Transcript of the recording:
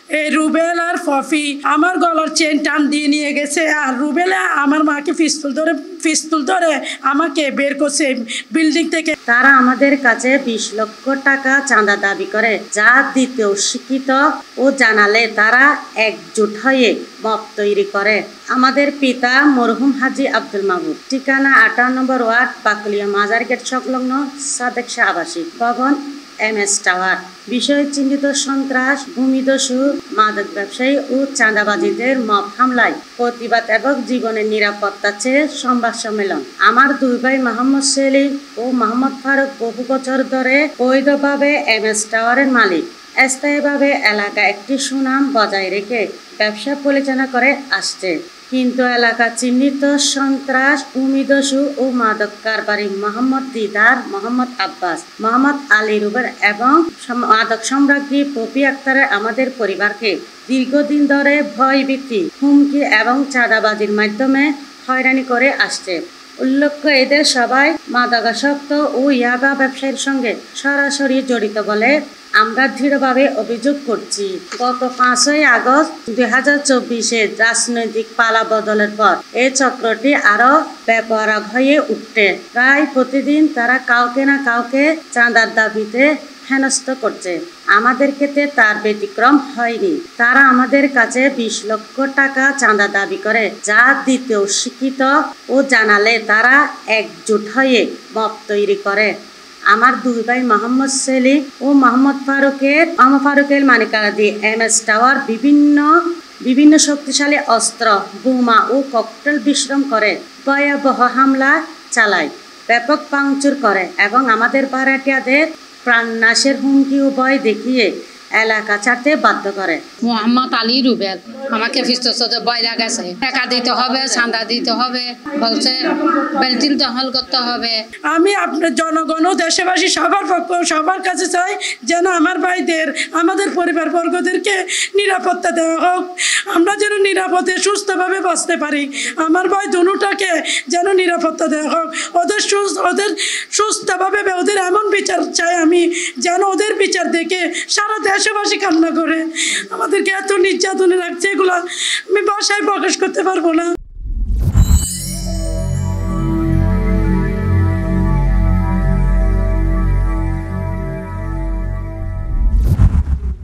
এই রুবেল আর ফফি আমার গলার চেন টান দিয়ে নিয়ে গেছে, আর রুবেলা আমার মাকে পিস্তল ধরে আমাকে বের করছে বিল্ডিং থেকে। তারা আমাদের কাছে 20 লক্ষ টাকা চাঁদা দাবি করে, যা দিতে অস্বীকৃত ও জানালে তারা একজোট হয়ে মব তৈরি করে। আমাদের পিতা মরহুম হাজী আব্দুল মাহবুব, ঠিকানা 58 নম্বর ওয়ার্ড, বাকলিয়া মাজার গেট সংলগ্ন সাদেক শাহ আবাসিক ভবন, MS টাওয়ার। বিষয় চিহ্নিত সন্ত্রাস, ভূমিদস্যু, মাদক ব্যবসায়ী ও চাঁদাবাজিদের মব হামলায় প্রতিবাদ এবং জীবনের নিরাপত্তা চেয়ে সংবাদ সম্মেলন। আমার দুই ভাই মোহাম্মদ সেলিম ও মোহাম্মদ ফারুক বহু বছর ধরে বৈধভাবে MS টাওয়ারের মালিক। স্থায়ীভাবে এলাকা একটি সুনাম বজায় রেখে ব্যবসা পরিচালনা করে আসছে, কিন্তু এলাকা চিহ্নিত সন্ত্রাস, ভূমিদস্যু ও মাদক কারবারি মোহাম্মদ দিদার, মোহাম্মদ আব্বাস, মোহাম্মদ আলী রুবেল এবং মাদক সম্রাজ্ঞী পপি আক্তারের আমাদের পরিবারকে দীর্ঘদিন ধরে ভয়ভীতি, হুমকি এবং চাঁদাবাজির মাধ্যমে হয়রানি করে আসছে। উল্লেখ্য, এদের সবাই মাদকাসক্ত ও ইয়াবা ব্যবসায়ের সঙ্গে সরাসরি জড়িত বলে আমরা দৃঢ়ভাবে অভিযোগ করছি। গত 5ই আগস্ট 2024-এ রাজনৈতিক পালা বদলের পর এই চক্রটি আরো ব্যাপক হয়ে উঠে। প্রায় প্রতিদিন তারা কাউকে না কাউকে চাঁদার দাবিতে হেনস্থ করছে। আমাদের ক্ষেত্রে তার ব্যতিক্রম হয়নি। তারা আমাদের কাছে 20 লক্ষ টাকা চাঁদা দাবি করে, যা দিতে অস্বীকৃত ও জানালে তারা একজোট হয়ে মব তৈরি করে। আমার দুই ভাই মোহাম্মদ সেলিম ও মোহাম্মদ ফারুকের মালিকানাধীন MS টাওয়ার বিভিন্ন শক্তিশালী অস্ত্র, বোমা ও ককটেল বিস্ফোরণ করে, ভয়াবহ হামলা চালায়, ব্যাপক ভাঙচুর করে এবং আমাদের ভাড়াটিয়াদের প্রাণনাশের হুমকি ও ভয় দেখিয়ে এলাকা ছাড়তে বাধ্য করে। মোহাম্মদ আলী রুবেল আমাকে ফিস্ততে ভয় লাগাছে, টাকা দিতে হবে, চাঁদা দিতে হবে, বলছে বেলটিন দখল করতে হবে। আমি আপনার জনগণ ও দেশবাসী সবার কাছে চাই যেন আমার ভাইদের, আমাদের পরিবারবর্গদেরকে নিরাপত্তা দেওয়া হোক, আমরা যেন নিরাপদে সুস্থভাবে বাঁচতে পারি। আমার ভাই দুটাকে যেন নিরাপত্তা দেওয়া হোক, ওদের সুস্থভাবে ওদের এমন বিচার চাই আমি, যেন ওদের বিচার দেখে সারা দেশবাসী কান্না করে। আমাদেরকে এত নির্যাতনে রাখছে, এগুলো আমি ভাষায় প্রকাশ করতে পারবো না।